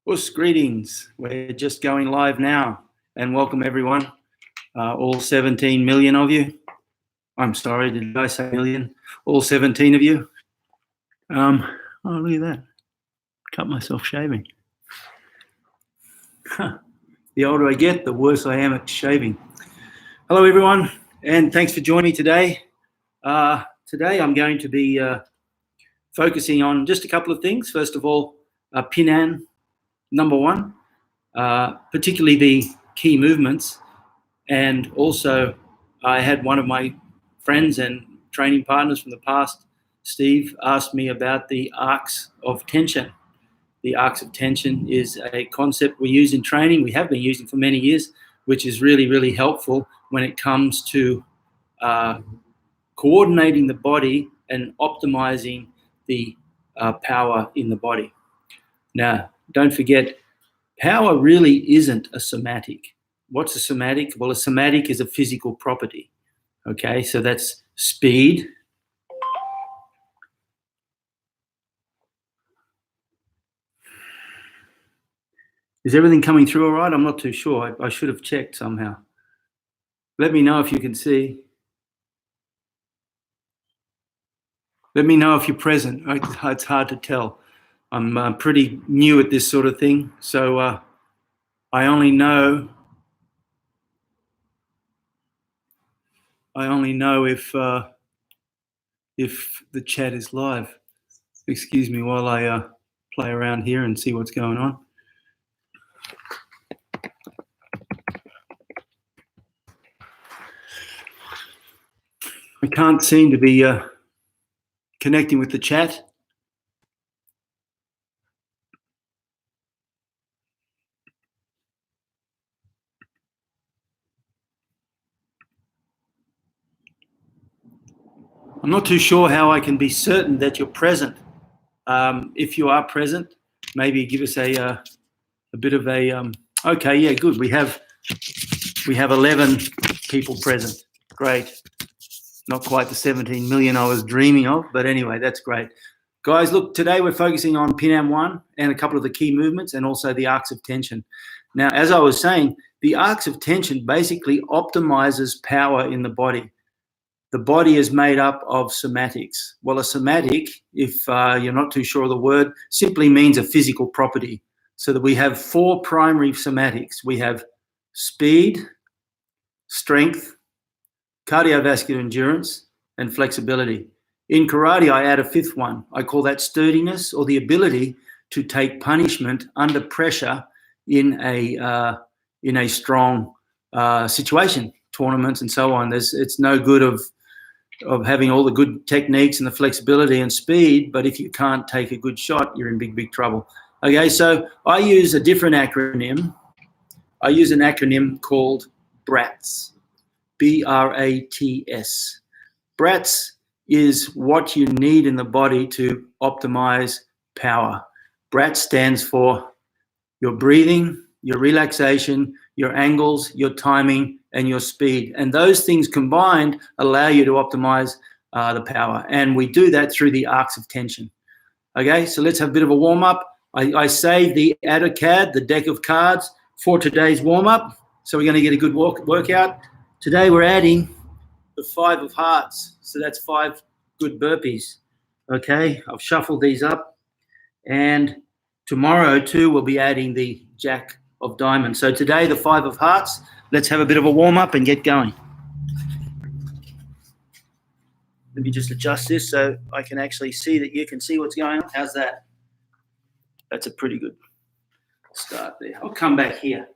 Us, greetings. We're just going live now, and welcome everyone, all 17 million of you. I'm sorry, did I say million? All 17 of you. Oh, look at that. Cut myself shaving. The older I get, the worse I am at shaving. Hello everyone, and thanks for joining me today. Today I'm going to be focusing on just a couple of things. First of all, Pinan One, particularly the key movements. And also I had one of my friends and training partners from the past, Steve, asked me about the arcs of tension. The arcs of tension is a concept we use in training, we have been using for many years, which is really, really helpful when it comes to coordinating the body and optimizing the power in the body. Now, don't forget, power really isn't a somatic. What's a somatic? Well, a somatic is a physical property. Okay, so that's speed, is everything coming through all right? I'm not too sure. I should have checked somehow. Let me know if you can see. Let me know if you're present. It's hard to tell. I'm pretty new at this sort of thing, so I only know if the chat is live. Excuse me while I play around here and see what's going on. I can't seem to be connecting with the chat. I'm not too sure how I can be certain that you're present. If you are present, maybe give us a bit of a. Okay, yeah, good. We have 11 people present. Great. Not quite the 17 million I was dreaming of, but anyway, that's great. Guys, look, today we're focusing on Pinan One and a couple of the key movements and also the arcs of tension. Now, as I was saying, the arcs of tension basically optimizes power in the body. The body is made up of somatics. Well, a somatic, if you're not too sure of the word, simply means a physical property. So that we have 4 primary somatics. We have speed, strength, cardiovascular endurance, and flexibility. In karate, I add a 5th one. I call that sturdiness, or the ability to take punishment under pressure in a strong situation, tournaments and so on. It's no good of having all the good techniques and the flexibility and speed, but if you can't take a good shot, you're in big, big trouble. Okay, so I use a different acronym. I use an acronym called BRATS, B-R-A-T-S. BRATS is what you need in the body to optimize power. BRATS stands for your breathing, your relaxation, your angles, your timing, and your speed. And those things combined allow you to optimize the power. And we do that through the arcs of tension. Okay, so let's have a bit of a warm-up. I saved the AutoCAD, the deck of cards, for today's warm-up. So we're going to get a good workout. Today we're adding the 5 of hearts. So that's 5 good burpees. Okay, I've shuffled these up. And tomorrow too, we'll be adding the Jack of Diamonds. So today, the 5 of hearts. Let's have a bit of a warm-up and get going. Let me just adjust this so I can actually see that you can see what's going on. How's that? That's a pretty good start there. I'll come back here.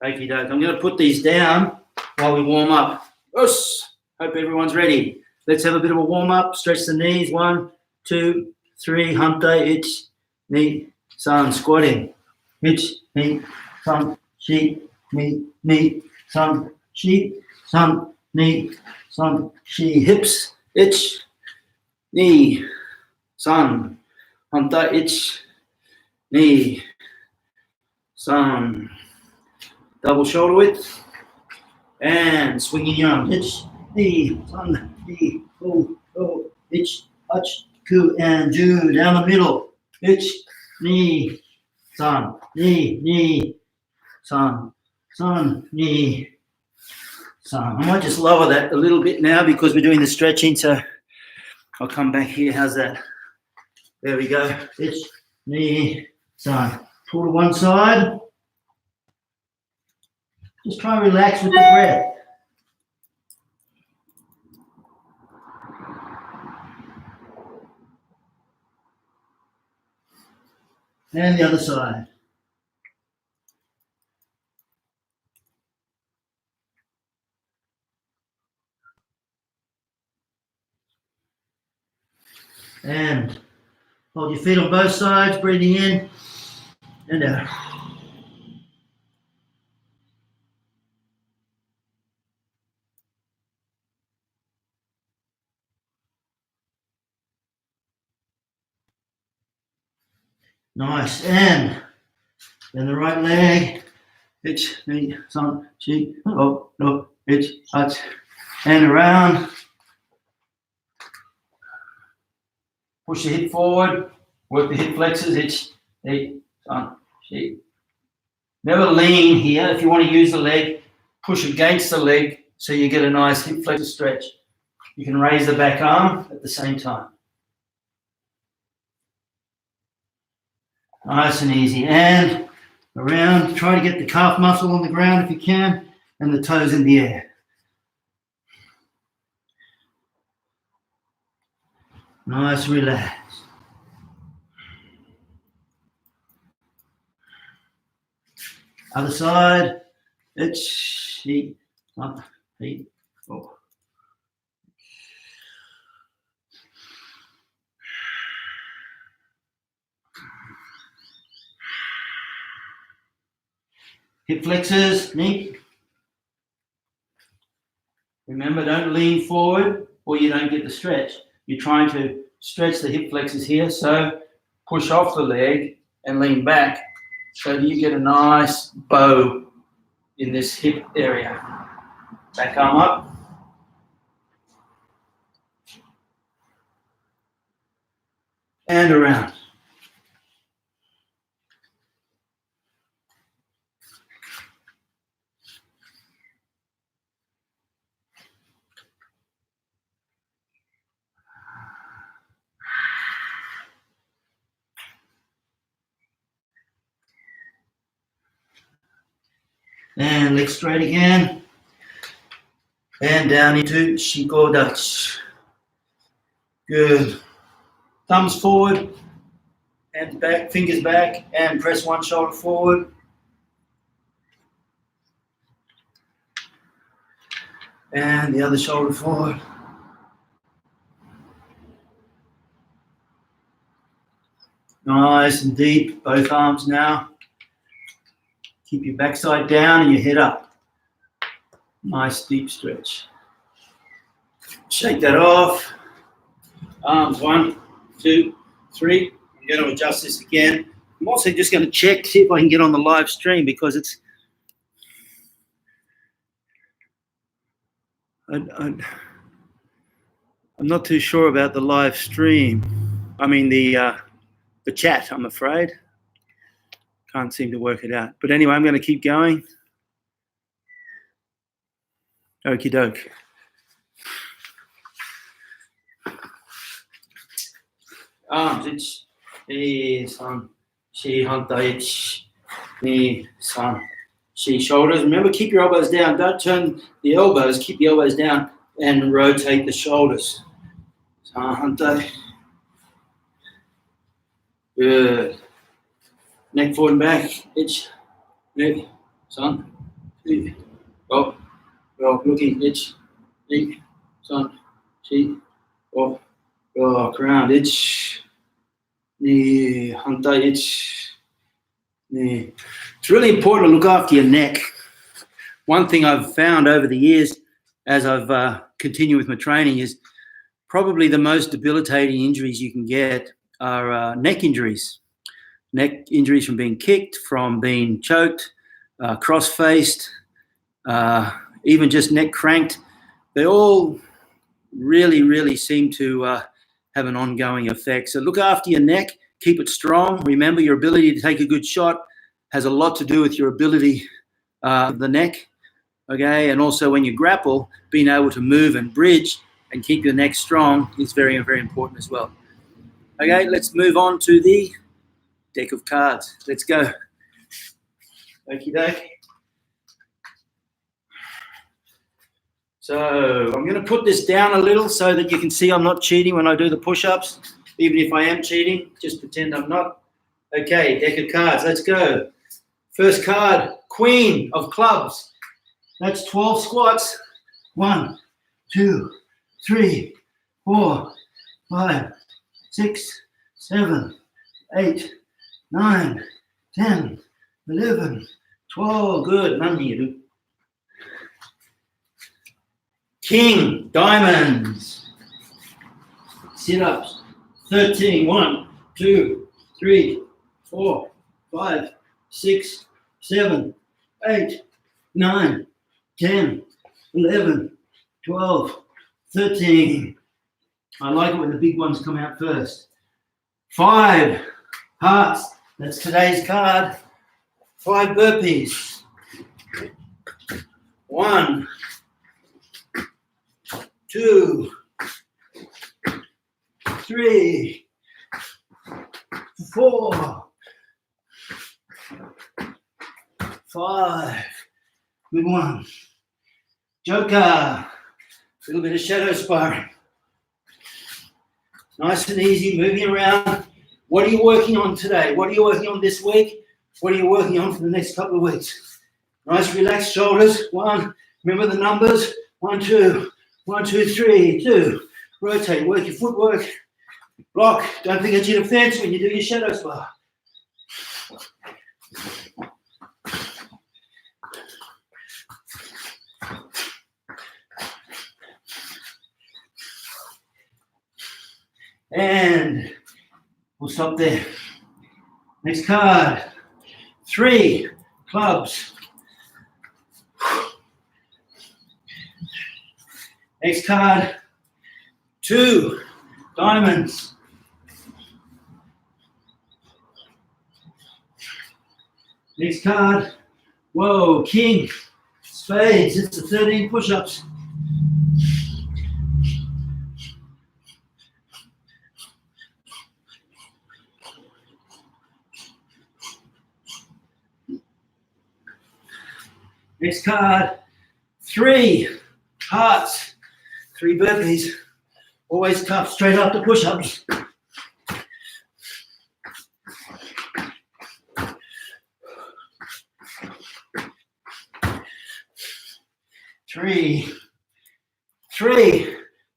Okie doke. I'm going to put these down while we warm up. Us. Hope everyone's ready. Let's have a bit of a warm-up. Stretch the knees. 1, 2, 3. Hump day. Itch. Knee. Sun. Squatting. Itch. Knee. Sun. Sheep. Knee. Sun. Sheep. Sun. Knee. Sun. She. Hips. Itch. Knee. Sun. Hump day. Itch. Knee. Sun. Double shoulder width. And swinging your arm. Itch. Knee. Sun. Knee. Go. Go. Itch. Touch. Two. And do. Down the middle. Itch. Knee. san, ni, san, ni, san. I might just lower that a little bit now because we're doing the stretching, so I'll come back here. How's that? There we go. Ich, ni, san. Pull to one side. Just try and relax with the breath. And the other side. And hold your feet on both sides, breathing in and out. Nice. And then the right leg. Ich, ni, san, chi, oh, no, ich, hut. And around. Push the hip forward. Work the hip flexors. Ich, ni, san, chi. Never lean here. If you want to use the leg, push against the leg so you get a nice hip flexor stretch. You can raise the back arm at the same time. Nice and easy. And around. Try to get the calf muscle on the ground if you can, and the toes in the air. Nice, relax. Other side. It's feet, up, feet, forward. Hip flexors, knee. Remember, don't lean forward or you don't get the stretch. You're trying to stretch the hip flexors here, so push off the leg and lean back so that you get a nice bow in this hip area. Back arm up. And around. And legs straight again. And down into Shikodachi. Good. Thumbs forward, hands back, fingers back, and press one shoulder forward. And the other shoulder forward. Nice and deep, both arms now. Keep your backside down and your head up. Nice deep stretch. Shake that off. Arms, 1, 2, 3. I'm going to adjust this again. I'm also just going to check, see if I can get on the live stream because it's... I'm not too sure about the live stream. I mean the chat, I'm afraid. Can't seem to work it out. But anyway, I'm going to keep going. Okie doke. Arms, it's ni, san, shi, hantai, ich, ni, san, shi. Shoulders. Remember, keep your elbows down. Don't turn the elbows. Keep the elbows down and rotate the shoulders. San, hantai. Good. Neck forward and back. Ich, ni, san, shi. Go. Go. Looking. Ich, ni, san, shi. Go. Go. Ground. Ich. Ni, hantai, ich. Ni. It's really important to look after your neck. One thing I've found over the years as I've continued with my training is probably the most debilitating injuries you can get are neck injuries. Neck injuries from being kicked, from being choked, cross-faced, even just neck cranked. They all really, really seem to have an ongoing effect. So look after your neck. keep it strong. Remember, your ability to take a good shot has a lot to do with your ability of the neck, okay? And also when you grapple, being able to move and bridge and keep your neck strong is very, very important as well. Okay, let's move on to the deck of cards. Let's go. Okie doke. So I'm going to put this down a little so that you can see I'm not cheating when I do the push-ups. Even if I am cheating, just pretend I'm not. Okay, deck of cards. Let's go. First card, Queen of Clubs. That's 12 squats. 1, 2, 3, 4, 5, 6, 7, 8, 9, 10, 11, 12. Good. None here, dude. King, diamonds. Sit-ups. 13. 1, 2, 3, 4, 5, 6, 7, 8, 9, 10, 11, 12, 13. I like it when the big ones come out first. 5 hearts. That's today's card. 5 burpees. 1, 2, 3, 4, 5. Good one. Joker. A little bit of shadow sparring. Nice and easy, moving around. What are you working on today? What are you working on this week? What are you working on for the next couple of weeks? Nice relaxed shoulders. 1. Remember the numbers. 1, 2. 1, 2, 3. 2. Rotate. Work your footwork. Block. Don't forget your defense when you do your shadow spar. And we'll stop there. Next card. 3 clubs. Next card. 2 diamonds. Next card. Whoa, king. Spades. It's the 13 push-ups. Next card, 3 hearts, 3 burpees. Always tough, straight up to push-ups. Three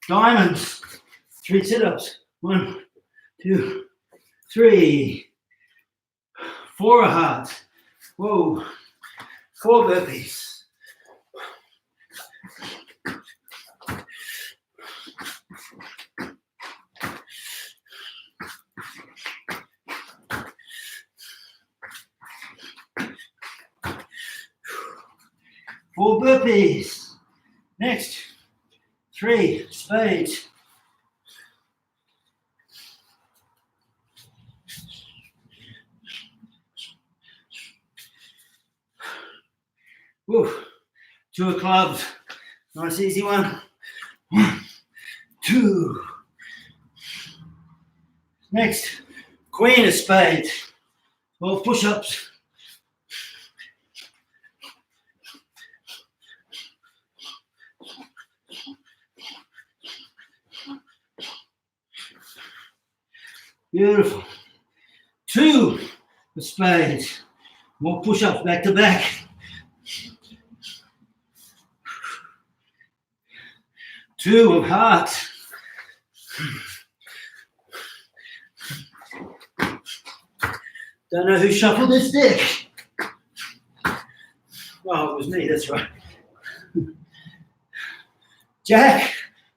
diamonds, 3 sit-ups. 1, 2, 3. 4 hearts. Whoa. 4 burpees. Four burpees. Next, 3 spades. Woo. 2 of clubs. Nice easy one. 1, 2. Next, queen of spades. 12 push-ups. Beautiful. 2 of spades. More push-ups back to back. 2 of hearts. Don't know who shuffled this deck. Oh, it was me, that's right. Jack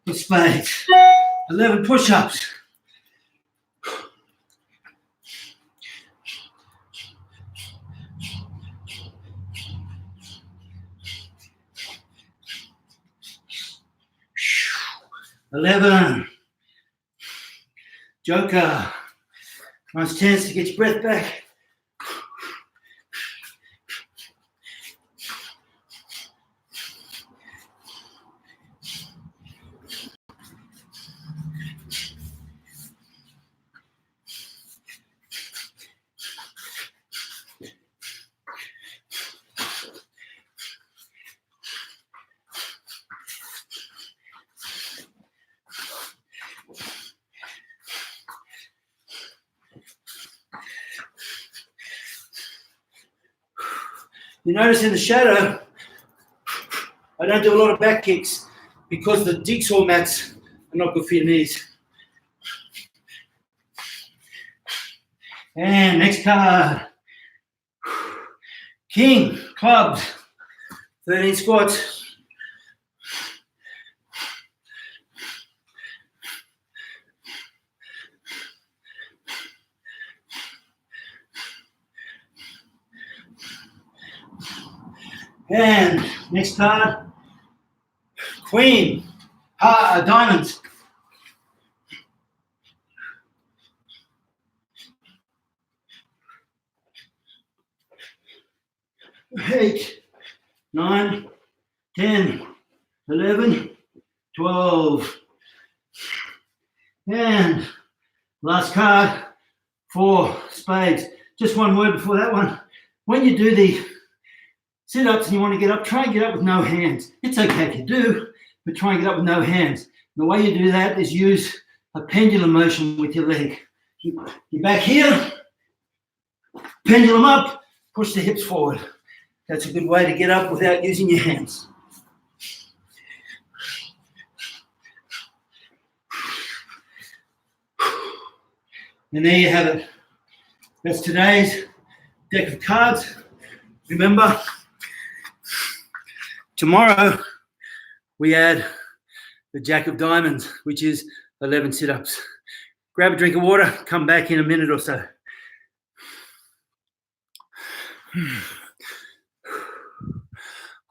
of spades. 11 push-ups. Joker. Nice chance to get your breath back. You notice in the shadow, I don't do a lot of back kicks because the jigsaw mats are not good for your knees. And next card, King, clubs, 13 squats. And next card, Queen, diamonds. Eight, 9, 10, 11, 12. And last card, 4 spades. Just one word before that one. When you do the sit-ups and you want to get up, try and get up with no hands. It's okay if you do, but try and get up with no hands. The way you do that is use a pendulum motion with your leg. You're back here, pendulum up, push the hips forward. That's a good way to get up without using your hands. And there you have it. That's today's deck of cards. Remember, tomorrow we add the Jack of Diamonds, which is 11 sit-ups. Grab a drink of water, come back in a minute or so.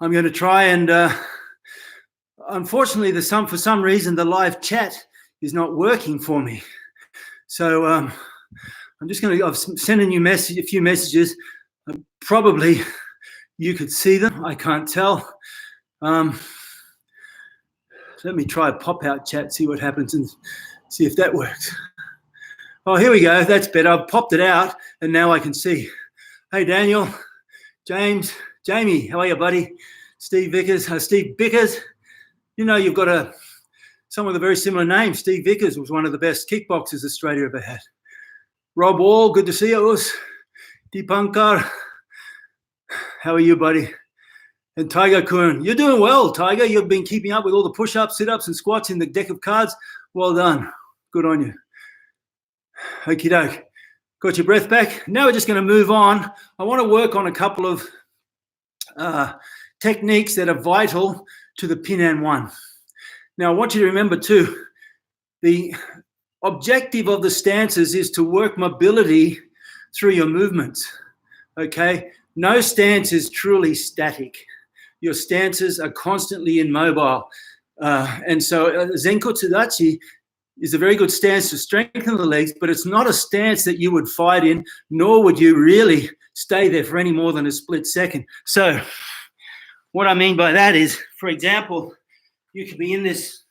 I'm going to try and, unfortunately, for some reason, the live chat is not working for me. So I'm just going to, I've sent a few messages. Probably you could see them. I can't tell. Let me try a pop-out chat, see what happens, and see if that works. Oh, here we go. That's better. I've popped it out, and now I can see. Hey, Daniel, James, Jamie, how are you, buddy? Steve Bickers. You know, you've got someone with a very similar name. Steve Vickers was one of the best kickboxers Australia ever had. Rob Wall, good to see you. Deepankar, how are you, buddy? And Tiger Kun, you're doing well, Tiger. You've been keeping up with all the push-ups, sit-ups, and squats in the deck of cards. Well done. Good on you. Okie doke. Got your breath back. Now we're just going to move on. I want to work on a couple of techniques that are vital to the Pinan One. Now, I want you to remember too, the objective of the stances is to work mobility through your movements, okay? No stance is truly static. Your stances are constantly immobile. And so Zenkutsu Dachi is a very good stance to strengthen the legs, but it's not a stance that you would fight in, nor would you really stay there for any more than a split second. So what I mean by that is, for example, you could be in this,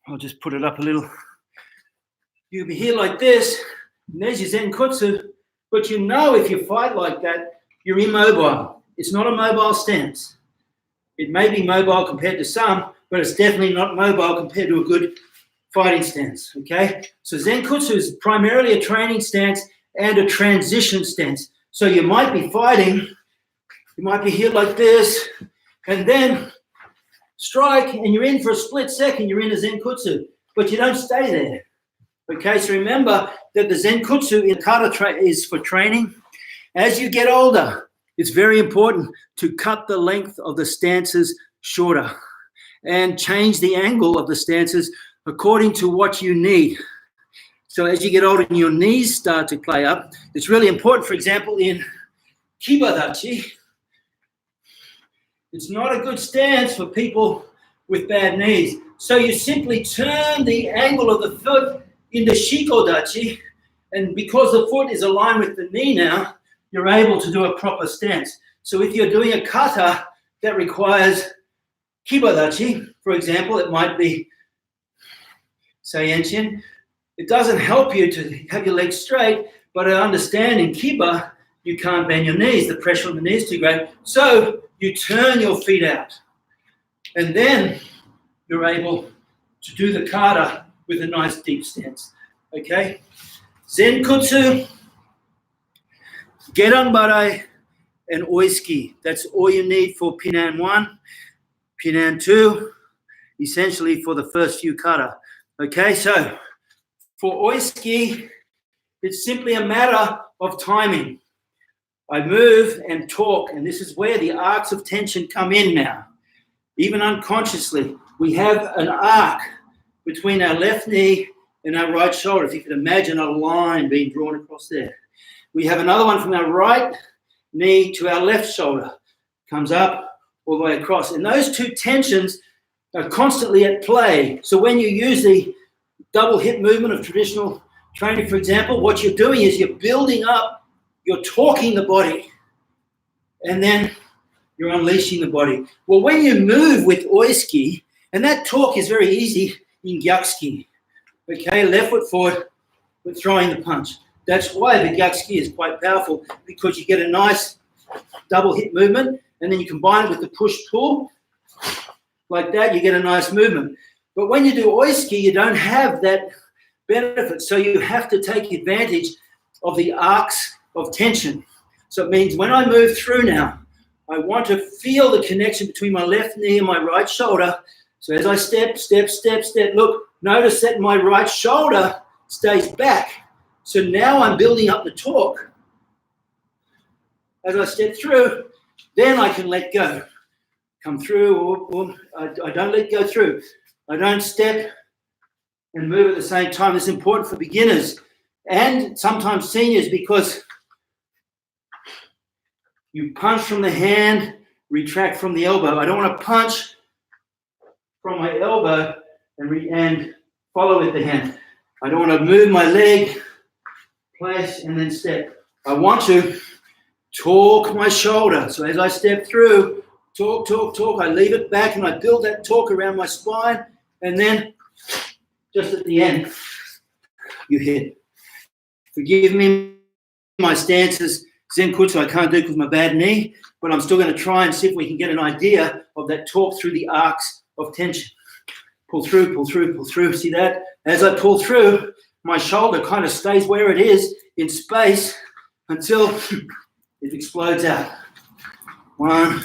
I'll just put it up a little. You could be here like this, and there's your Zenkutsu, but you know if you fight like that, you're immobile. It's not a mobile stance. It may be mobile compared to some, but it's definitely not mobile compared to a good fighting stance, okay? So Zenkutsu is primarily a training stance and a transition stance. So you might be fighting, you might be here like this, and then strike, and you're in for a split second, you're in a Zenkutsu, but you don't stay there, okay? So remember that the Zenkutsu in kata is for training. As you get older, it's very important to cut the length of the stances shorter and change the angle of the stances according to what you need. So as you get older and your knees start to play up, it's really important, for example, in Kibadachi, it's not a good stance for people with bad knees. So you simply turn the angle of the foot into Shikodachi, And because the foot is aligned with the knee now, you're able to do a proper stance. So if you're doing a kata that requires kibadachi, for example, it might be Seienshin. It doesn't help you to have your legs straight, but I understand in kiba, you can't bend your knees. The pressure on the knees is too great. So you turn your feet out. And then you're able to do the kata with a nice deep stance. Okay? Zenkutsu, Gedan Barai, and Oiski. That's all you need for Pinan One. Pinan Two, essentially for the first few kata. Okay, so for Oiski, it's simply a matter of timing. I move and talk, and this is where the arcs of tension come in now. Even unconsciously, we have an arc between our left knee and our right shoulder. If you could imagine a line being drawn across there. We have another one from our right knee to our left shoulder. Comes up all the way across. And those two tensions are constantly at play. So when you use the double hip movement of traditional training, for example, what you're doing is you're building up, you're torquing the body, and then you're unleashing the body. Well, when you move with Oiski, and that torque is very easy in Gyakski, okay, left foot forward, we're throwing the punch. That's why the Gyakski is quite powerful, because you get a nice double hip movement, and then you combine it with the push-pull, like that, you get a nice movement. But when you do Oiski, you don't have that benefit, so you have to take advantage of the arcs of tension. So it means when I move through now, I want to feel the connection between my left knee and my right shoulder. So as I step, look, notice that my right shoulder stays back. So now I'm building up the torque. As I step through, then I can let go. Come through, or I don't let go through. I don't step and move at the same time. It's important for beginners and sometimes seniors, because you punch from the hand, retract from the elbow. I don't want to punch from my elbow and follow with the hand. I don't want to move my leg, place, and then step. I want to torque my shoulder. So as I step through, torque, I leave it back and I build that torque around my spine, and then just at the end, you hit. Forgive me, my stances, Zenkutsu, I can't do it with my bad knee, but I'm still going to try and see if we can get an idea of that torque through the arcs of tension. Pull through, pull through, pull through. See that? As I pull through, my shoulder kind of stays where it is in space until it explodes out. One.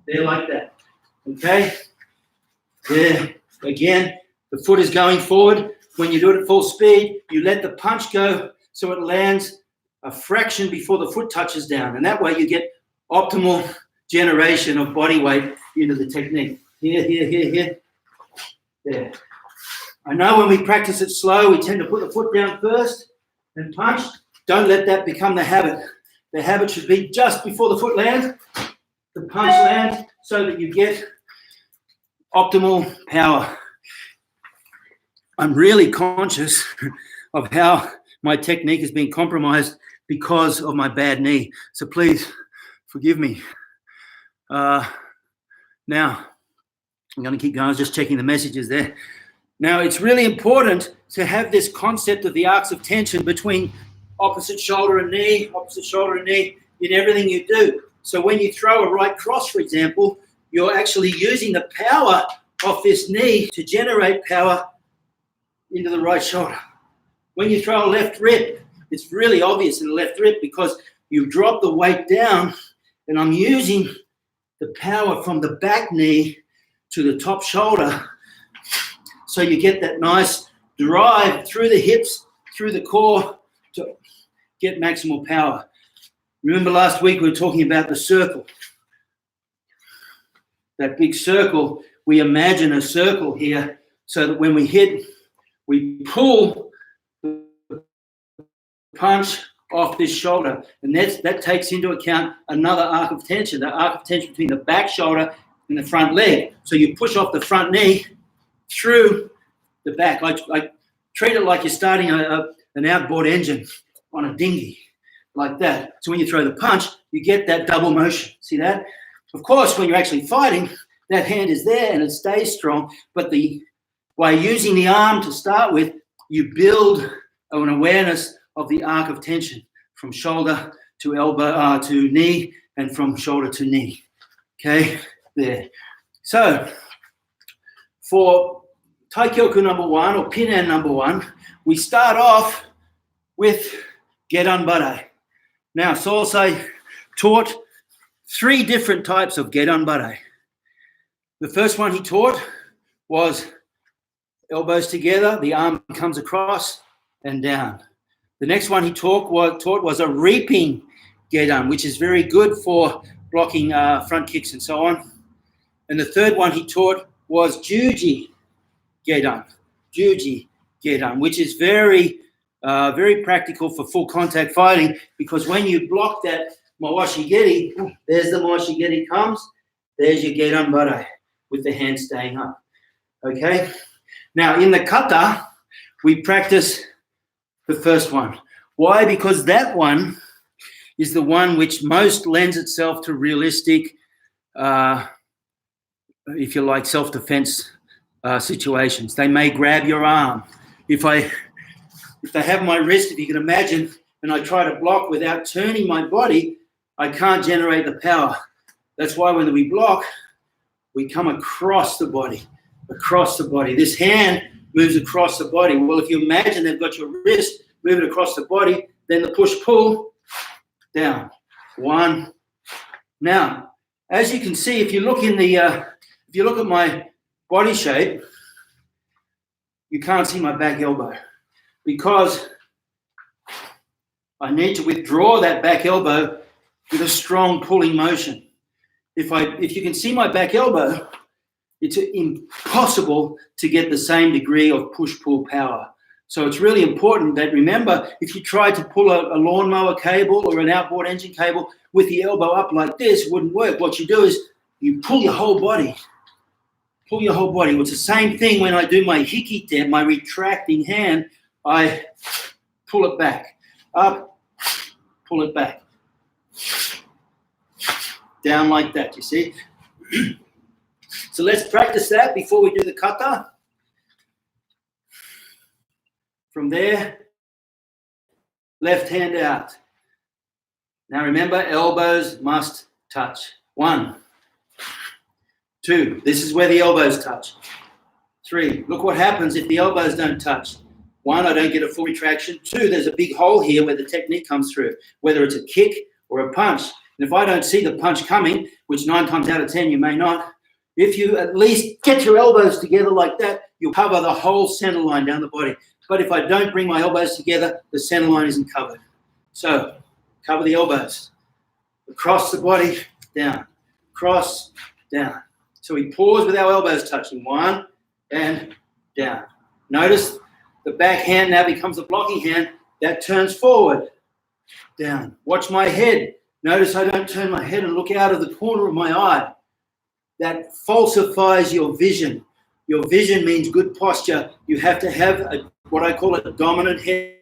There, like that. Okay? There. Again, the foot is going forward. When you do it at full speed, you let the punch go so it lands a fraction before the foot touches down. And that way you get optimal generation of body weight into the technique. Here. There. I know when we practice it slow, we tend to put the foot down first and punch. Don't let that become the habit. The habit should be just before the foot lands, the punch lands, so that you get optimal power. I'm really conscious of how my technique has been compromised because of my bad knee. So please forgive me. Now, I'm going to keep going. I was just checking the messages there. Now, it's really important to have this concept of the arcs of tension between opposite shoulder and knee in everything you do. So when you throw a right cross, for example, you're actually using the power of this knee to generate power into the right shoulder. When you throw a left rip, it's really obvious in the left rip because you drop the weight down, and I'm using the power from the back knee to the top shoulder. So you get that nice drive through the hips, through the core to get maximal power. Remember last week we were talking about the circle. That big circle, we imagine a circle here so that when we hit, we pull the punch off this shoulder. And that takes into account another arc of tension, the arc of tension between the back shoulder and the front leg. So you push off the front knee through the back. I treat it like you're starting a an outboard engine on a dinghy, like that. So when you throw the punch, you get that double motion. See that? Of course, when you're actually fighting, that hand is there and it stays strong. But by using the arm to start with, you build an awareness of the arc of tension from shoulder to elbow to knee and from shoulder to knee. Okay, there. So for Taikyoku number 1 or Pinan number 1, we start off with Gedan Bare. Now, Sosei taught 3 different types of Gedan Bare. The first one he taught was elbows together, the arm comes across and down. The next one he taught was a reaping Gedan, which is very good for blocking front kicks and so on. And the third one he taught was Juji Gedan, which is very practical for full contact fighting, because when you block that Mawashi Geri, there's the Mawashi Geri comes, there's your Gedan Bare with the hand staying up. Okay? Now, in the kata, we practice the first one. Why? Because that one is the one which most lends itself to realistic, if you like, self-defense situations. They may grab your arm. If they have my wrist, if you can imagine, and I try to block without turning my body, I can't generate the power. That's why when we block, we come across the body. This hand moves across the body. Well, if you imagine they've got your wrist moving across the body, then the push-pull, down. 1. Now, as you can see, if you look at my body shape, you can't see my back elbow because I need to withdraw that back elbow with a strong pulling motion. If you can see my back elbow, it's impossible to get the same degree of push-pull power. So it's really important that, remember, if you try to pull a lawnmower cable or an outboard engine cable with the elbow up like this, it wouldn't work. What you do is you pull your whole body. Well, it's the same thing when I do my hikite, my retracting hand. I pull it back, up, pull it back, down like that, you see? So let's practice that before we do the kata. From there, left hand out. Now remember, elbows must touch. 1, 2, this is where the elbows touch. 3, look what happens if the elbows don't touch. 1, I don't get a full retraction. 2, there's a big hole here where the technique comes through, whether it's a kick or a punch. And if I don't see the punch coming, which 9 times out of 10 you may not, if you at least get your elbows together like that, you'll cover the whole center line down the body. But if I don't bring my elbows together, the center line isn't covered. So cover the elbows. Across the body, down. Cross, down. So we pause with our elbows touching. 1 and down. Notice the back hand now becomes a blocking hand. That turns forward, down. Watch my head. Notice I don't turn my head and look out of the corner of my eye. That falsifies your vision. Your vision means good posture. You have to have what I call a dominant head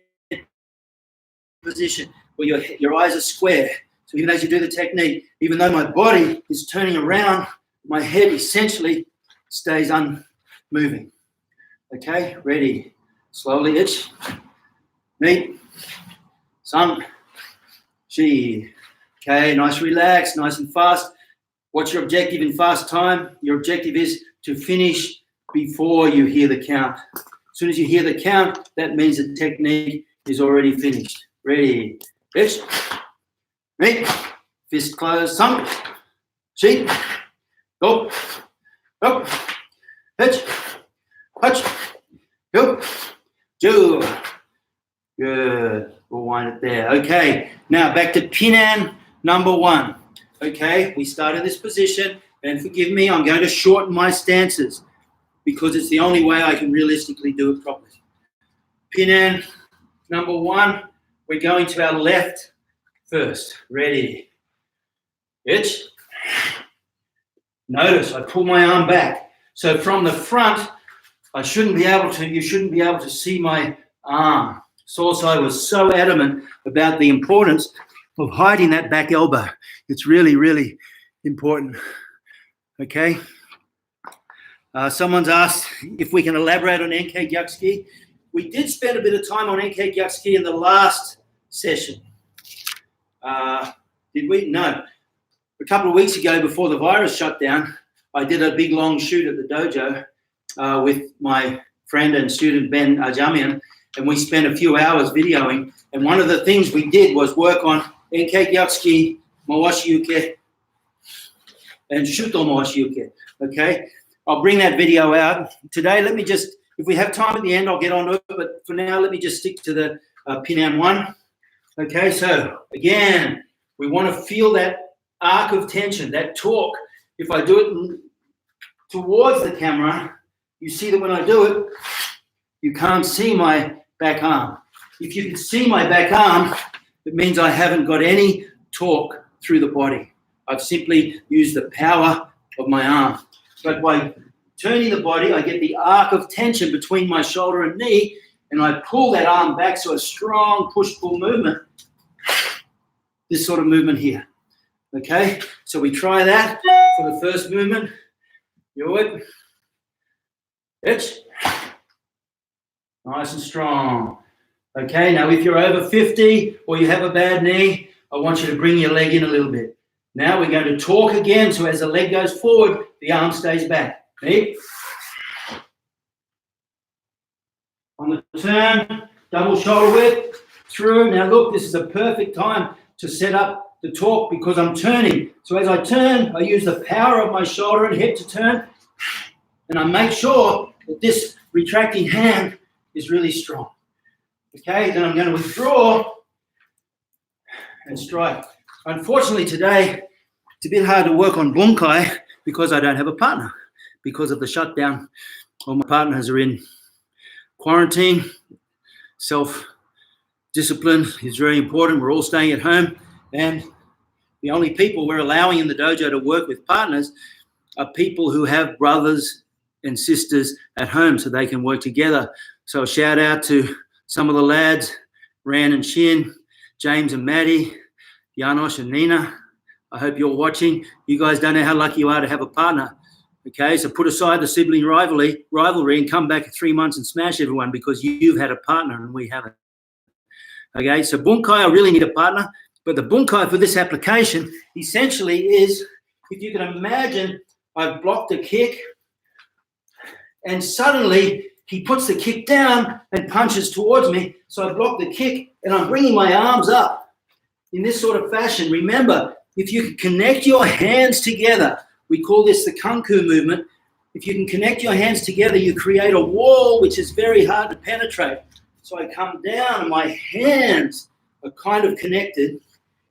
position where your eyes are square. So even as you do the technique, even though my body is turning around, my head essentially stays unmoving. Okay, ready. Slowly itch. Meet. Sun. Shi. Okay, nice relax, nice and fast. What's your objective in fast time? Your objective is to finish before you hear the count. As soon as you hear the count, that means the technique is already finished. Ready. Itch. Meet. Fist closed. Sun. Shi. Go. Go. Pitch. Punch. Go. Do. Good. We'll wind it there. Okay. Now back to Pinan number 1. Okay. We started this position, and forgive me, I'm going to shorten my stances because it's the only way I can realistically do it properly. Pinan number 1. We're going to our left first. Ready. Itch. Notice I pull my arm back. So from the front, you shouldn't be able to see my arm. Sorsai was so adamant about the importance of hiding that back elbow. It's really, really important. Okay. Someone's asked if we can elaborate on NK Gyakski. We did spend a bit of time on NK Gyakski in the last session. Did we? No. A couple of weeks ago, before the virus shut down, I did a big long shoot at the dojo with my friend and student Ben Ajamian, and we spent a few hours videoing. And one of the things we did was work on NK Gyakski, Mawashi Uke, and Shuto Mawashi Uke. Okay? I'll bring that video out. Today, let me just, if we have time at the end, I'll get on to it. But for now, let me just stick to the Pinan One. Okay, so again, we want to feel that arc of tension, that torque. If I do it towards the camera, you see that when I do it, you can't see my back arm. If you can see my back arm, it means I haven't got any torque through the body. I've simply used the power of my arm. But by turning the body, I get the arc of tension between my shoulder and knee, and I pull that arm back, so a strong push-pull movement, this sort of movement here. Okay, so we try that for the first movement. Do it. It's nice and strong. Okay, now if you're over 50 or you have a bad knee, I want you to bring your leg in a little bit. Now we're going to torque again, so as the leg goes forward, the arm stays back. See? On the turn, double shoulder width, through. Now look, this is a perfect time to set up the torque because I'm turning. So as I turn, I use the power of my shoulder and hip to turn, and I make sure that this retracting hand is really strong. Okay, then I'm going to withdraw and strike. Unfortunately today, it's a bit hard to work on bunkai because I don't have a partner. Because of the shutdown, all my partners are in quarantine. Self-discipline is very important. We're all staying at home, and the only people we're allowing in the dojo to work with partners are people who have brothers and sisters at home so they can work together. So a shout out to some of the lads, Ran and Shin, James and Maddie, Janosch and Nina. I hope you're watching. You guys don't know how lucky you are to have a partner. Okay, so put aside the sibling rivalry and come back in 3 months and smash everyone because you've had a partner and we haven't. Okay, so bunkai, I really need a partner, but the bunkai for this application essentially is, if you can imagine, I've blocked a kick and suddenly he puts the kick down and punches towards me. So I block the kick and I'm bringing my arms up in this sort of fashion. Remember, if you can connect your hands together, we call this the kunku movement. If you can connect your hands together, you create a wall which is very hard to penetrate. So I come down and my hands are kind of connected.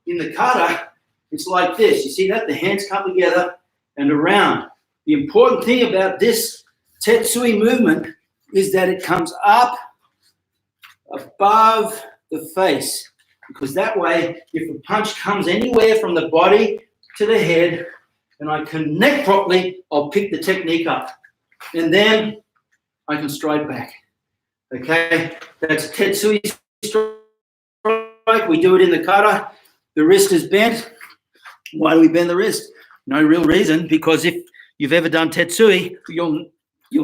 In the kata, it's like this. You see that? The hands come together and around. The important thing about this tetsui movement is that it comes up above the face, because that way, if a punch comes anywhere from the body to the head and I connect properly, I'll pick the technique up. And then I can strike back. Okay? That's a tetsui strike. We do it in the kata. The wrist is bent. Why do we bend the wrist? No real reason, because if you've ever done tetsui, you'll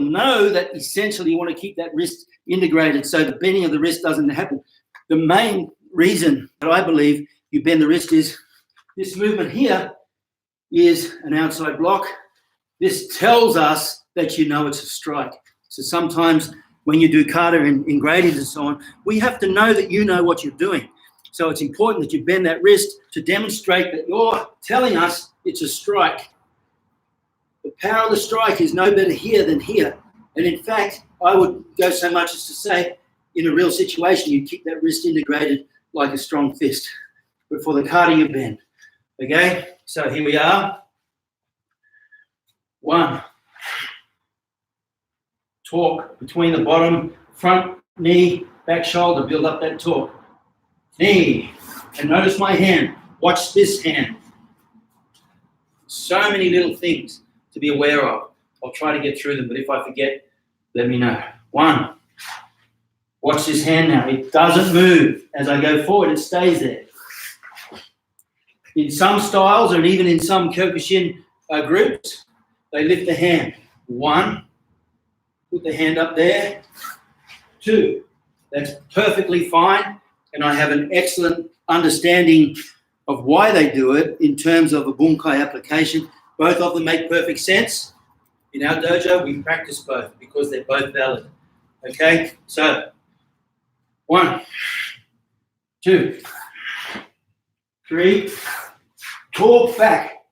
know that essentially you want to keep that wrist integrated so the bending of the wrist doesn't happen. The main reason that I believe you bend the wrist is this movement here is an outside block. This tells us that you know it's a strike. So sometimes when you do kata in gradients and so on, we have to know that you know what you're doing. So it's important that you bend that wrist to demonstrate that you're telling us it's a strike. The power of the strike is no better here than here. And in fact, I would go so much as to say, in a real situation, you keep that wrist integrated like a strong fist. But for the kata, you bend. Okay? So here we are. 1. Torque between the bottom, front knee, back shoulder, build up that torque. Knee. And notice my hand. Watch this hand. So many little things to be aware of. I'll try to get through them, but if I forget, let me know. 1. Watch this hand now. It doesn't move. As I go forward, it stays there. In some styles, or even in some Kyokushin groups, they lift the hand. 1, put the hand up there. 2, that's perfectly fine. And I have an excellent understanding of why they do it in terms of a bunkai application. Both of them make perfect sense. In our dojo, we practice both because they're both valid. Okay, so 1, 2, 3, talk back.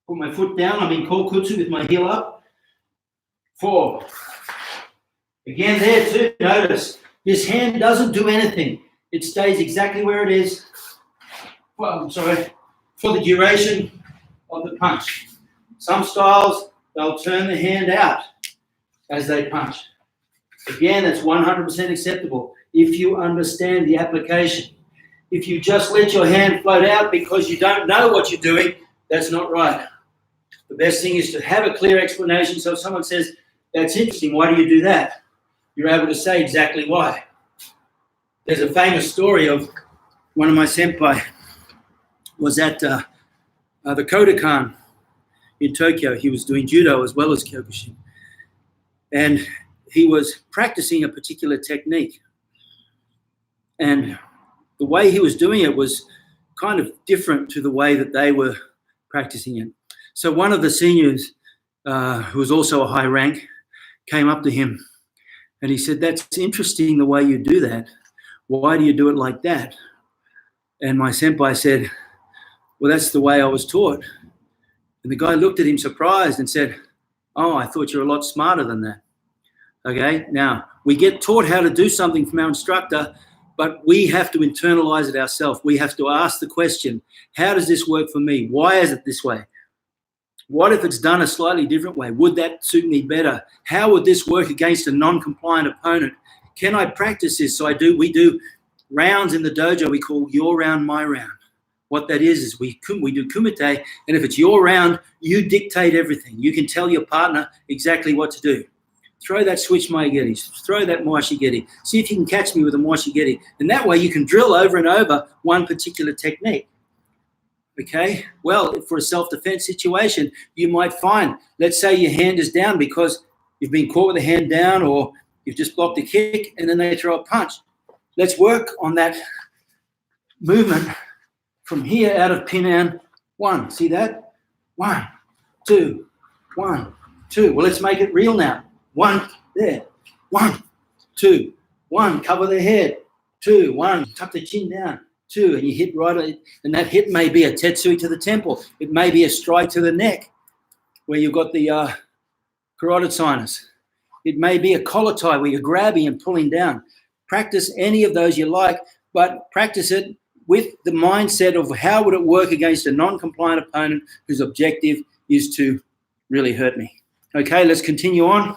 Put my foot down. I'm in kokutsu with my heel up. 4. Again there too, notice this hand doesn't do anything. It stays exactly where it is. Well, I'm sorry, for the duration of the punch. Some styles, they'll turn the hand out as they punch. Again, that's 100% acceptable if you understand the application. If you just let your hand float out because you don't know what you're doing, that's not right. The best thing is to have a clear explanation. So if someone says, that's interesting, why do you do that? You're able to say exactly why. There's a famous story of one of my senpai was at the Kodokan in Tokyo. He was doing judo as well as Kyokushin. And he was practicing a particular technique. And the way he was doing it was kind of different to the way that they were practicing it. So one of the seniors, who was also a high rank, came up to him and he said, that's interesting the way you do that. Why do you do it like that? And my senpai said, well, that's the way I was taught. And the guy looked at him surprised and said, oh, I thought you were a lot smarter than that. Okay, now we get taught how to do something from our instructor, but we have to internalize it ourselves. We have to ask the question, how does this work for me? Why is it this way? What if it's done a slightly different way? Would that suit me better? How would this work against a non-compliant opponent? Can I practice this? So we do rounds in the dojo we call your round, my round. What that is we do kumite, and if it's your round, you dictate everything. You can tell your partner exactly what to do. Throw that switch maigeri, throw that moashigeri. See if you can catch me with a moashigeri. And that way you can drill over and over one particular technique. Okay? Well, for a self-defense situation, you might find, let's say your hand is down because you've been caught with a hand down or you've just blocked a kick and then they throw a punch. Let's work on that movement from here out of Pinan One. See that? 1, 2, 1, 2. Well, let's make it real now. 1, there. 1, 2, 1. Cover the head. 2, 1. Tuck the chin down. 2, and you hit right, and that hit may be a tetsui to the temple. It may be a strike to the neck where you've got the carotid sinus. It may be a collar tie where you're grabbing and pulling down. Practice any of those you like, but practice it with the mindset of how would it work against a non-compliant opponent whose objective is to really hurt me. Okay, let's continue on.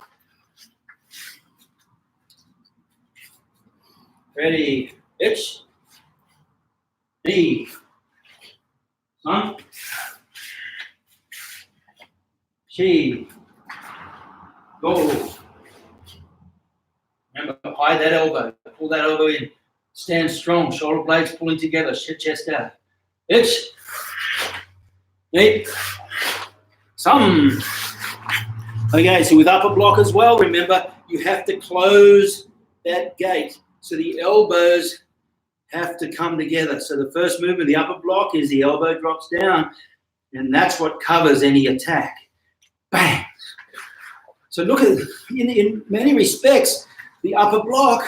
Ready, itch. B. Sun. She. Go. Remember, hide that elbow. Pull that elbow in. Stand strong. Shoulder blades pulling together. Chest out. Itch. Eight. Some. Okay, so with upper block as well, remember, you have to close that gate. So the elbows have to come together. So the first movement, the upper block, is the elbow drops down, and that's what covers any attack. Bang. So look at, in many respects, the upper block,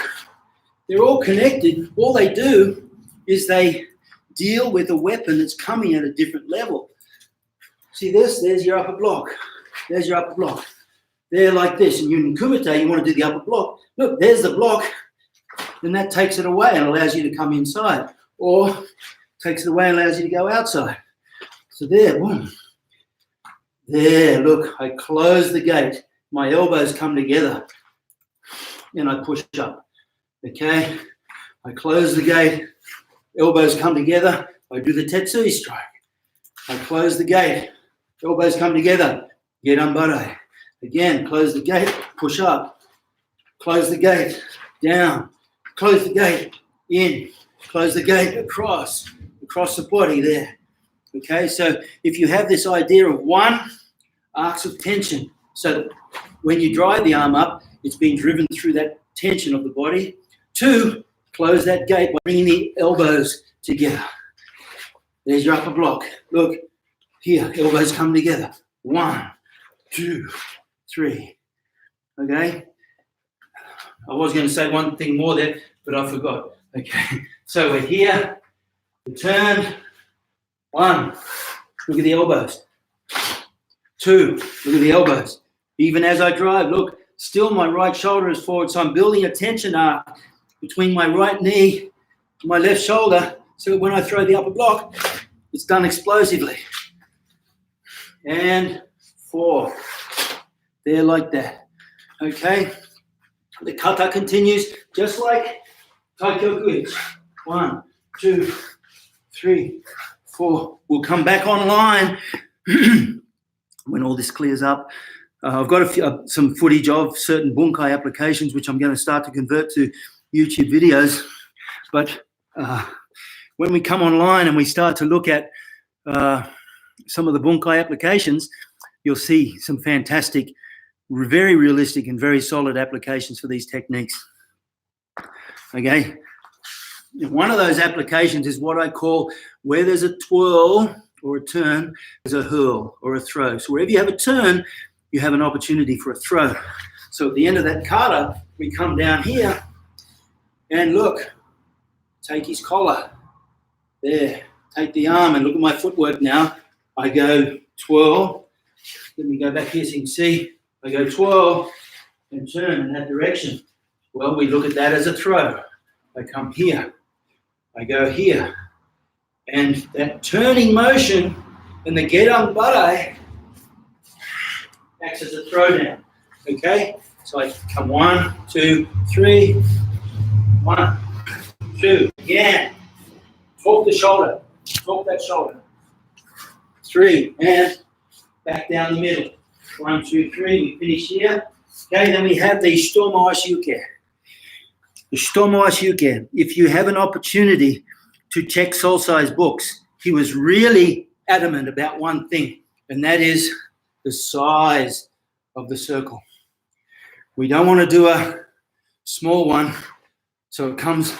they're all connected. All they do is they deal with a weapon that's coming at a different level. See this? There's your upper block. There's your upper block. They're like this. And in kumite, you want to do the upper block. Look, there's the block. Then that takes it away and allows you to come inside, or takes it away and allows you to go outside. So there, boom. There, look, I close the gate. My elbows come together and I push up. Okay, I close the gate, elbows come together, I do the tetsui strike. I close the gate, elbows come together, get unbare. Again, close the gate, push up. Close the gate, down, close the gate, in, close the gate, across the body there. Okay, so if you have this idea of one, arcs of tension, so that when you drive the arm up, it's being driven through that tension of the body. Two, close that gate by bringing the elbows together. There's your upper block. Look, here, elbows come together. 1, 2, 3. Okay? I was going to say one thing more there, but I forgot. Okay, so we're here, we turn. 1, look at the elbows. 2, look at the elbows. Even as I drive, look, still my right shoulder is forward, so I'm building a tension arc between my right knee and my left shoulder, so when I throw the upper block, it's done explosively. And 4, there like that. Okay, the kata continues just like Taikyo Kuich. 1, 2, 3, 4. We'll come back online when all this clears up. I've got some footage of certain bunkai applications, which I'm going to start to convert to YouTube videos. But when we come online and we start to look at some of the bunkai applications, you'll see some fantastic, very realistic and very solid applications for these techniques. Okay. One of those applications is what I call where there's a twirl or a turn, there's a hurl or a throw. So wherever you have a turn, you have an opportunity for a throw. So at the end of that kata, we come down here and look, take his collar. There, take the arm and look at my footwork now. I go twirl. Let me go back here so you can see. I go twirl and turn in that direction. Well, we look at that as a throw. I come here. I go here. And that turning motion and the gedang barai acts as a throwdown. Okay? So I come 1, 2, 3. 1, 2. Again. Talk the shoulder. Talk that shoulder. 3. And back down the middle. 1, 2, 3. We finish here. Okay, then we have the Shitomo Ashiuke. The Shitomo Ashiuke. If you have an opportunity to check Solsai's books, he was really adamant about one thing, and that is the size of the circle. We don't want to do a small one so it comes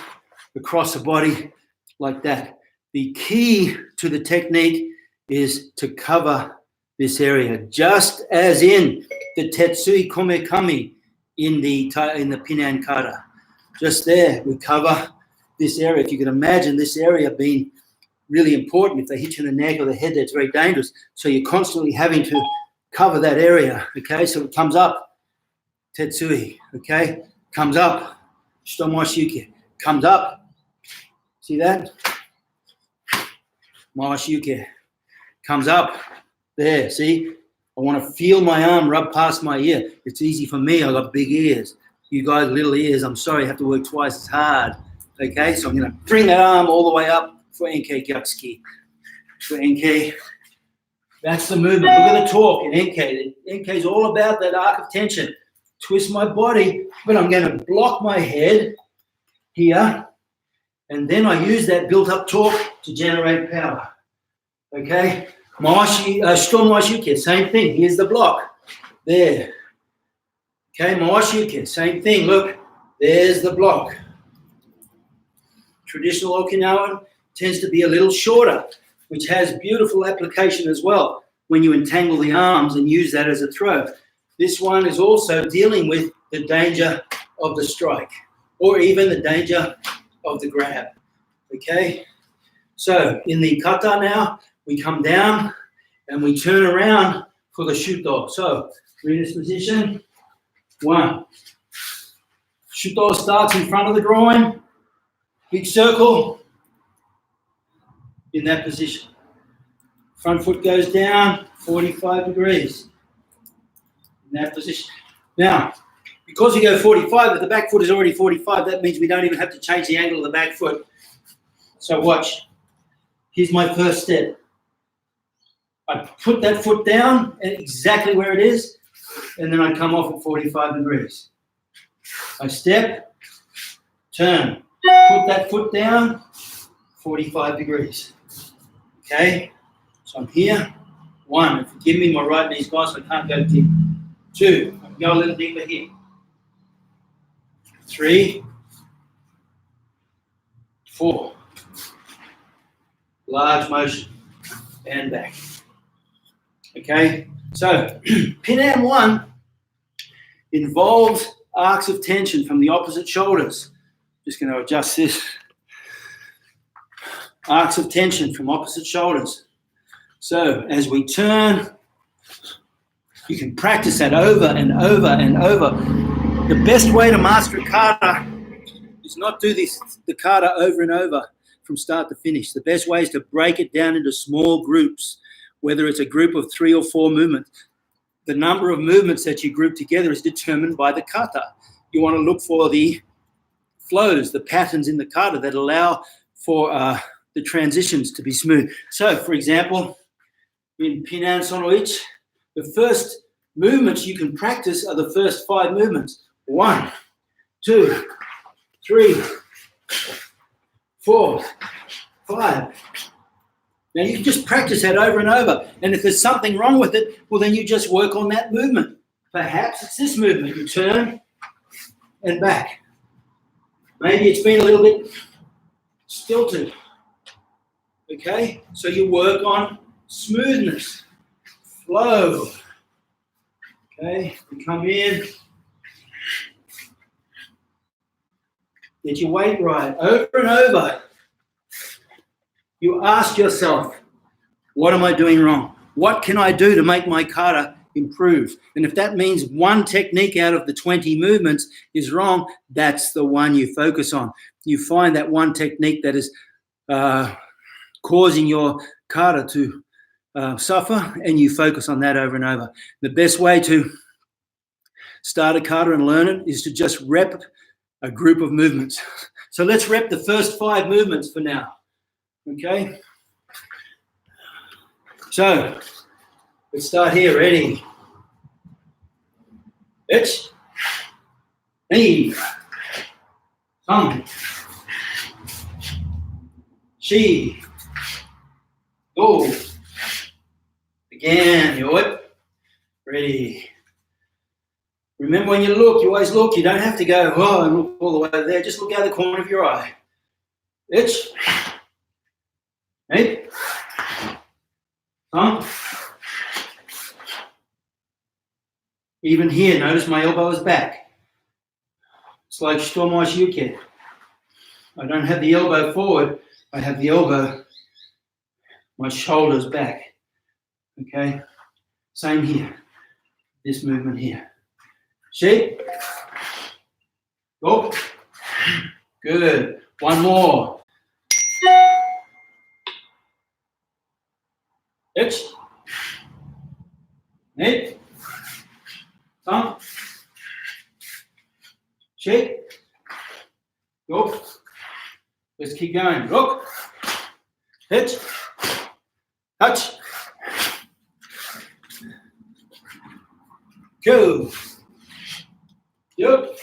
across the body like that. The key to the technique is to cover this area, just as in the Tetsui Komekami in the Pinan Kata. Just there, we cover this area. If you can imagine this area being really important, if they hit you in the neck or the head, that's very dangerous. So you're constantly having to cover that area, okay? So it comes up, Tetsui, okay? Comes up, Shitomo Ashiuke, comes up. See that? Ashiuke, comes up, there, see? I want to feel my arm rub past my ear. It's easy for me, I've got big ears. You guys, little ears, I'm sorry, I have to work twice as hard. Okay, so I'm going to bring that arm all the way up for Enke Gyatsuki. For Enke, that's the movement. Look at the torque in Enke. Enke is all about that arc of tension. Twist my body, but I'm going to block my head here, and then I use that built-up torque to generate power. Okay, Shitomo Ashiuke, same thing. Here's the block. There. Okay, Ashiuke, same thing. Look, there's the block. Traditional Okinawan tends to be a little shorter, which has beautiful application as well when you entangle the arms and use that as a throw. This one is also dealing with the danger of the strike or even the danger of the grab. Okay, so in the kata now, we come down and we turn around for the shuto. So we're in this position. 1. Shuto starts in front of the groin. Big circle in that position. Front foot goes down 45 degrees in that position. Now, because you go 45, if the back foot is already 45, that means we don't even have to change the angle of the back foot. So watch. Here's my first step. I put that foot down at exactly where it is, and then I come off at 45 degrees. I step, turn. Put that foot down, 45 degrees. Okay, so I'm here. 1, forgive me, my right knee's gone, so I can't go deep. 2, I can go a little deeper here. 3, 4. Large motion and back. Okay, so Pinan One involves arcs of tension from the opposite shoulders. Just going to adjust this. Arcs of tension from opposite shoulders. So as we turn, you can practice that over and over and over. The best way to master a kata is not do the kata over and over from start to finish. The best way is to break it down into small groups, whether it's a group of 3 or 4 movements. The number of movements that you group together is determined by the kata. You want to look for the flows, the patterns in the kata that allow for the transitions to be smooth. So, for example, in Pinan Sonoich, the first movements you can practice are the first 5 movements. 1, 2, 3, 4, 5. Now, you can just practice that over and over. And if there's something wrong with it, well, then you just work on that movement. Perhaps it's this movement. You turn and back. Maybe it's been a little bit stilted. Okay? So you work on smoothness, flow. Okay? You come in. Get your weight right. Over and over. You ask yourself, what am I doing wrong? What can I do to make my kata improve? And if that means one technique out of the 20 movements is wrong, that's the one you focus on. You find that one technique that is causing your kata to suffer, and you focus on that over and over. The best way to start a kata and learn it is to just rep a group of movements. So let's rep the first 5 movements for now. Okay, so let's start here. Ready? Ich, ni, sam, she, go. Again, you whip. Ready? Remember, when you look, you always look. You don't have to go, oh, and look all the way there. Just look out the corner of your eye. Ich. Hey, even here, notice my elbow is back. It's like Stormoshyuke. I don't have the elbow forward. I have the elbow, my shoulders back. Okay, same here. This movement here. Shape. Go. Good. One more. Ich, ni, sam, shake, go. Let's keep going. Look, hitch, touch, go. Yep.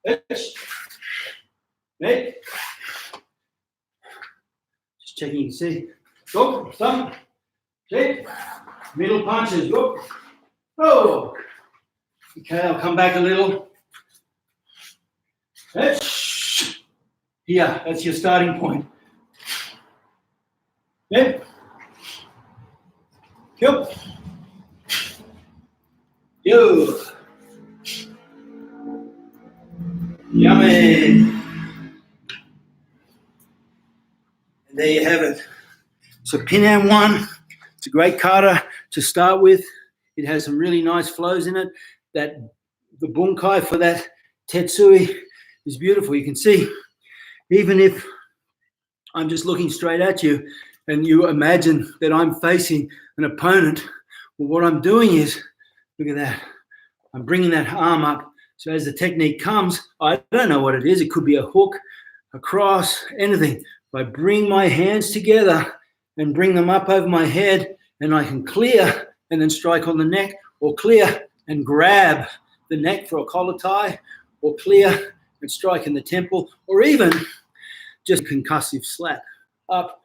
Hitch, ni. Just checking, you can see. Go, thumb. Okay, middle punches, go. Oh. Okay, I'll come back a little. Here, that's your starting point. Okay. Yep. Yo. Yummy. And there you have it. So Pinan One. It's a great kata to start with. It has some really nice flows in it. That the bunkai for that tetsui is beautiful. You can see, even if I'm just looking straight at you and you imagine that I'm facing an opponent, well, what I'm doing is, look at that. I'm bringing that arm up. So as the technique comes, I don't know what it is. It could be a hook, a cross, anything. If I bring my hands together and bring them up over my head, and I can clear and then strike on the neck, or clear and grab the neck for a collar tie, or clear and strike in the temple, or even just concussive slap. Up.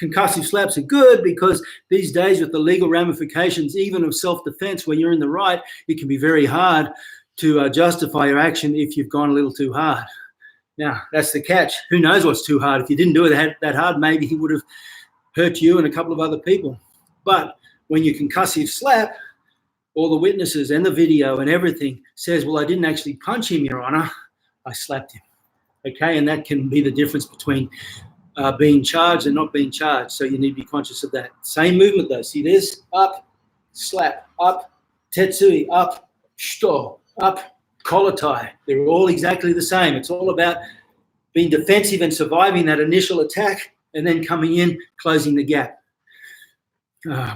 Concussive slaps are good because these days with the legal ramifications, even of self-defense, when you're in the right, it can be very hard to justify your action if you've gone a little too hard. Now, that's the catch. Who knows what's too hard? If you didn't do it that hard, maybe he would have hurt you and a couple of other people. But when you concussive slap, all the witnesses and the video and everything says, well, I didn't actually punch him, Your Honor. I slapped him. Okay, and that can be the difference between being charged and not being charged. So you need to be conscious of that. Same movement though. See this? Up, slap, up, tetsui, up, shto, up, collar tie. They're all exactly the same. It's all about being defensive and surviving that initial attack and then coming in, closing the gap.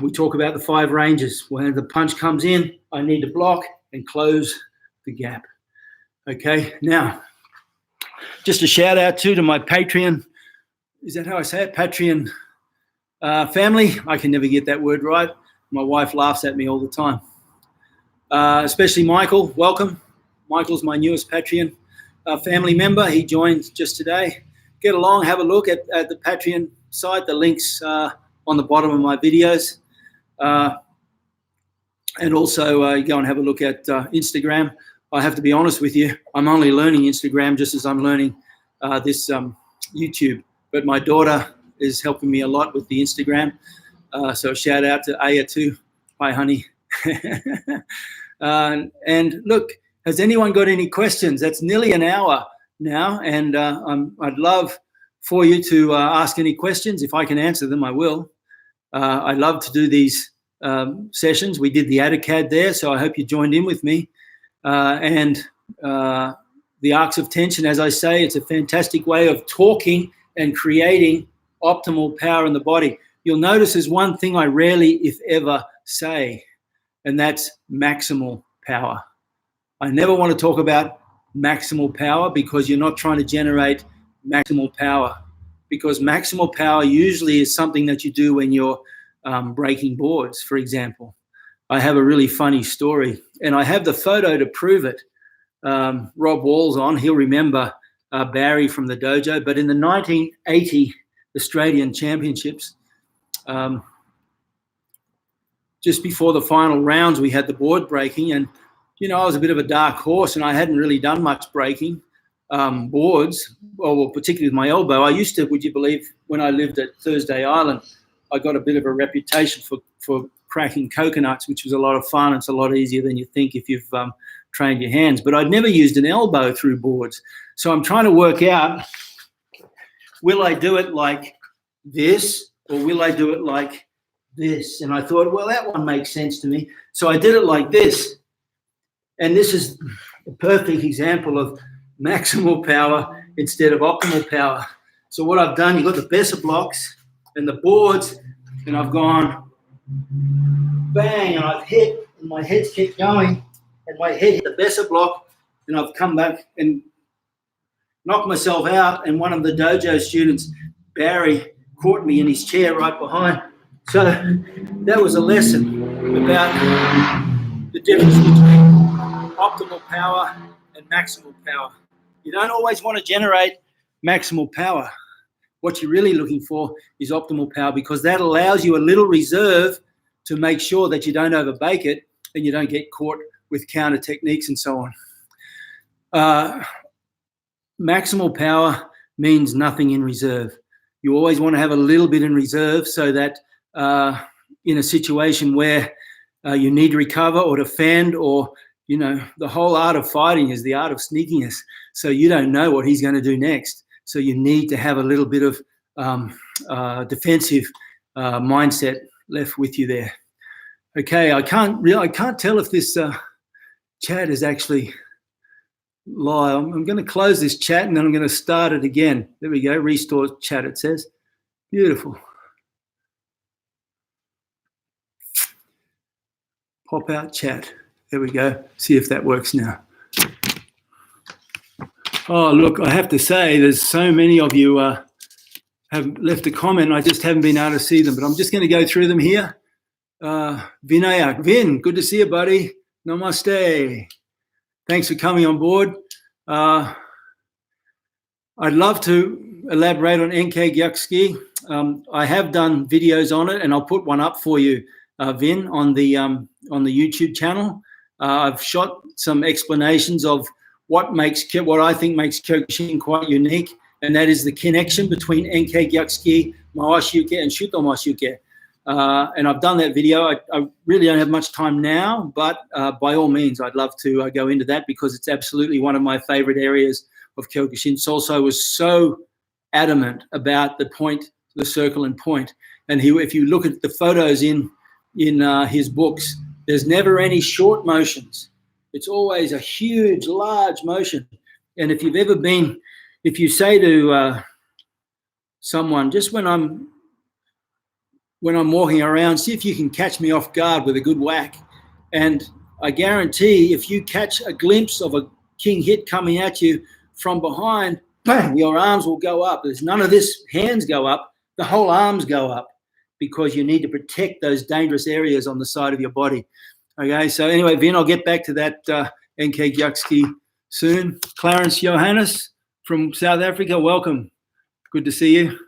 We talk about the 5 ranges. When the punch comes in, I need to block and close the gap. Okay, now, just a shout out to my Patreon. Is that how I say it? Patreon family. I can never get that word right. My wife laughs at me all the time. Especially Michael. Welcome. Michael's my newest Patreon family member. He joined just today. Get along, have a look at the Patreon site. The link's on the bottom of my videos. And also go and have a look at Instagram. I have to be honest with you. I'm only learning Instagram just as I'm learning this YouTube. But my daughter is helping me a lot with the Instagram. So shout out to Aya too. Hi, honey. And look, has anyone got any questions? That's nearly an hour now. And I'd love for you to ask any questions. If I can answer them, I will. I love to do these sessions. We did the AutoCAD there, so I hope you joined in with me. And the arcs of tension, as I say, it's a fantastic way of talking and creating optimal power in the body. You'll notice there's one thing I rarely, if ever, say, and that's maximal power. I never want to talk about maximal power because you're not trying to generate maximal power, because maximal power usually is something that you do when you're breaking boards, for example. I have a really funny story, and I have the photo to prove it. Rob Wall's on. He'll remember Barry from the dojo. But in the 1980 Australian Championships, just before the final rounds, we had the board breaking. And, you know, I was a bit of a dark horse and I hadn't really done much breaking boards, well, particularly with my elbow. I used to, would you believe, when I lived at Thursday Island, I got a bit of a reputation for cracking coconuts, which was a lot of fun. It's a lot easier than you think if you've trained your hands. But I'd never used an elbow through boards. So I'm trying to work out, will I do it like this or will I do it like this? And I thought, well, that one makes sense to me. So I did it like this. And this is a perfect example of maximal power instead of optimal power. So what I've done, you've got the Besser blocks and the boards, and I've gone bang, and I've hit, and my head's kept going, and my head hit the Besser block, and I've come back and knocked myself out, and one of the dojo students, Barry, caught me in his chair right behind. So that was a lesson about the difference between optimal power and maximal power. You don't always want to generate maximal power. What you're really looking for is optimal power, because that allows you a little reserve to make sure that you don't overbake it and you don't get caught with counter techniques and so on. Maximal power means nothing in reserve. You always want to have a little bit in reserve so that in a situation where you need to recover or defend, or, you know, the whole art of fighting is the art of sneakiness. So you don't know what he's going to do next. So you need to have a little bit of defensive mindset left with you there. Okay, I can't tell if this chat is actually live. I'm going to close this chat and then I'm going to start it again. There we go. Restore chat, it says. Beautiful. Pop out chat. There we go. See if that works now. Oh, look, I have to say there's so many of you have left a comment. I just haven't been able to see them, but I'm just going to go through them here. Vinayak, Vin, good to see you, buddy. Namaste. Thanks for coming on board. I'd love to elaborate on Enkei Gyakski. I have done videos on it, and I'll put one up for you, Vin, on the YouTube channel. I've shot some explanations of what I think makes Kyokushin quite unique, and that is the connection between Enkei Gyakski, Mawashi-uke, and Shuto Mawashi-uke. And I've done that video. I really don't have much time now, but by all means, I'd love to go into that because it's absolutely one of my favorite areas of Kyokushin. Soso was so adamant about the point, the circle and point. And if you look at the photos in his books, there's never any short motions. It's always a huge, large motion. And if you say to someone, just when I'm walking around, see if you can catch me off guard with a good whack. And I guarantee if you catch a glimpse of a king hit coming at you from behind, bang, your arms will go up. There's none of this hands go up, the whole arms go up because you need to protect those dangerous areas on the side of your body. Okay, so anyway, Vin, I'll get back to that Enkei Gyakski soon. Clarence Johannes from South Africa, welcome. Good to see you.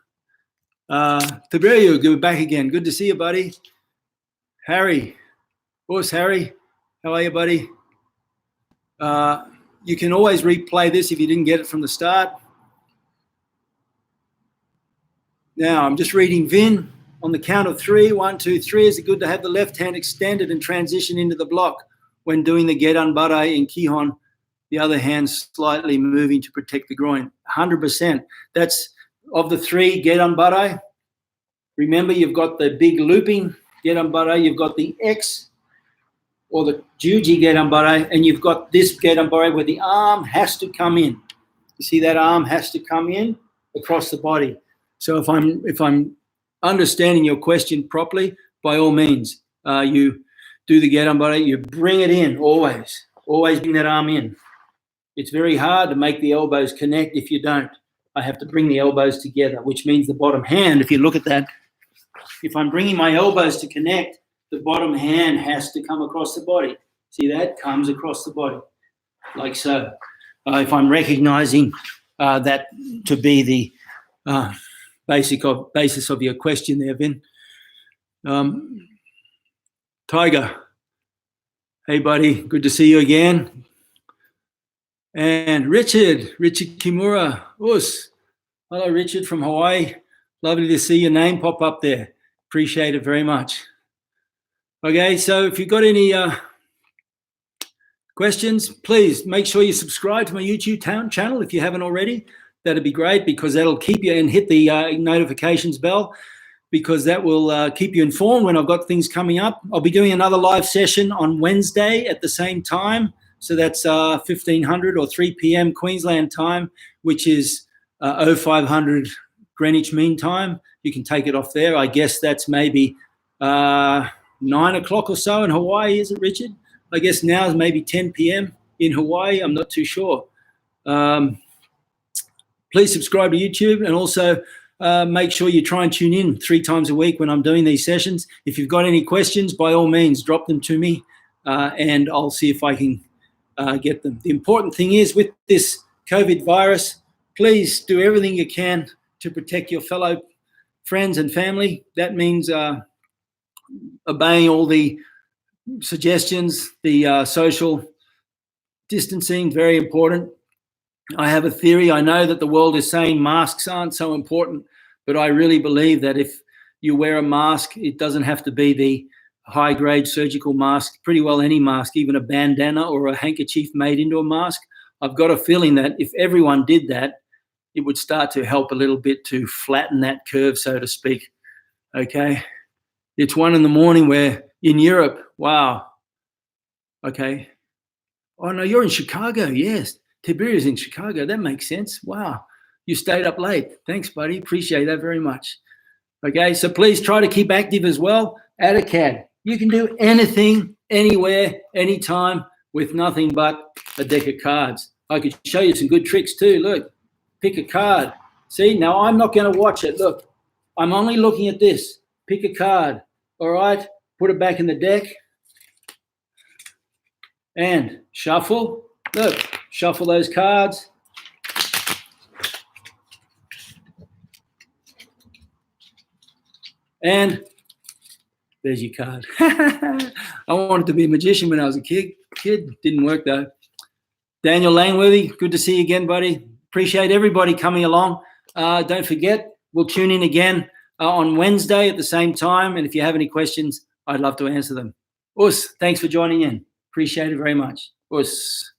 Tiberiu, good back again. Good to see you, buddy. Harry, boss Harry, how are you, buddy? You can always replay this if you didn't get it from the start. Now, I'm just reading Vin. On the count of 3, 1, 2, 3, is it good to have the left hand extended and transition into the block when doing the Gedan Bare in Kihon, the other hand slightly moving to protect the groin? 100%. That's of the 3 Gedan Bare. Remember, you've got the big looping Gedan Bare, you've got the X or the Juji Gedan Bare, and you've got this Gedan Bare where the arm has to come in. You see that arm has to come in across the body. So if I'm understanding your question properly, by all means, you do the Gedan Bare, you bring it in always bring that arm in. It's very hard to make the elbows connect if you don't. I have to bring the elbows together, which means the bottom hand, if you look at that, if I'm bringing my elbows to connect, the bottom hand has to come across the body. See that? Comes across the body, like so. If I'm recognizing that to be the basis of your question there, Vin. Tiger, hey buddy, good to see you again. And Richard Kimura, hello Richard from Hawaii. Lovely to see your name pop up there. Appreciate it very much. Okay, so if you've got any questions, please make sure you subscribe to my YouTube channel if you haven't already. That'd be great because that'll keep you, and hit the notifications bell because that will keep you informed when I've got things coming up. I'll be doing another live session on Wednesday at the same time. So that's 1500 or 3 p.m. Queensland time, which is 0500 Greenwich Mean Time. You can take it off there. I guess that's maybe 9 o'clock or so in Hawaii, is it, Richard? I guess now is maybe 10 p.m. in Hawaii. I'm not too sure. Please subscribe to YouTube, and also make sure you try and tune in 3 times a week when I'm doing these sessions. If you've got any questions, by all means, drop them to me, and I'll see if I can get them. The important thing is with this COVID virus, please do everything you can to protect your fellow friends and family. That means obeying all the suggestions, the social distancing, very important. I have a theory. I know that the world is saying masks aren't so important, but I really believe that if you wear a mask, it doesn't have to be the high-grade surgical mask, pretty well any mask, even a bandana or a handkerchief made into a mask. I've got a feeling that if everyone did that, it would start to help a little bit to flatten that curve, so to speak. Okay? It's 1 a.m. where in Europe, wow. Okay. Oh, no, you're in Chicago. Yes. Tiberiu's in Chicago. That makes sense. Wow. You stayed up late. Thanks, buddy. Appreciate that very much. Okay, so please try to keep active as well. Add a CAD. You can do anything, anywhere, anytime with nothing but a deck of cards. I could show you some good tricks too. Look, pick a card. See, now I'm not going to watch it. Look, I'm only looking at this. Pick a card. All right, put it back in the deck and shuffle. Look, Shuffle those cards. And there's your card. I wanted to be a magician when I was a kid. Didn't work though. Daniel Langworthy, good to see you again, buddy. Appreciate everybody coming along. Don't forget, we'll tune in again on Wednesday at the same time. And if you have any questions, I'd love to answer them. Us, thanks for joining in. Appreciate it very much. Us.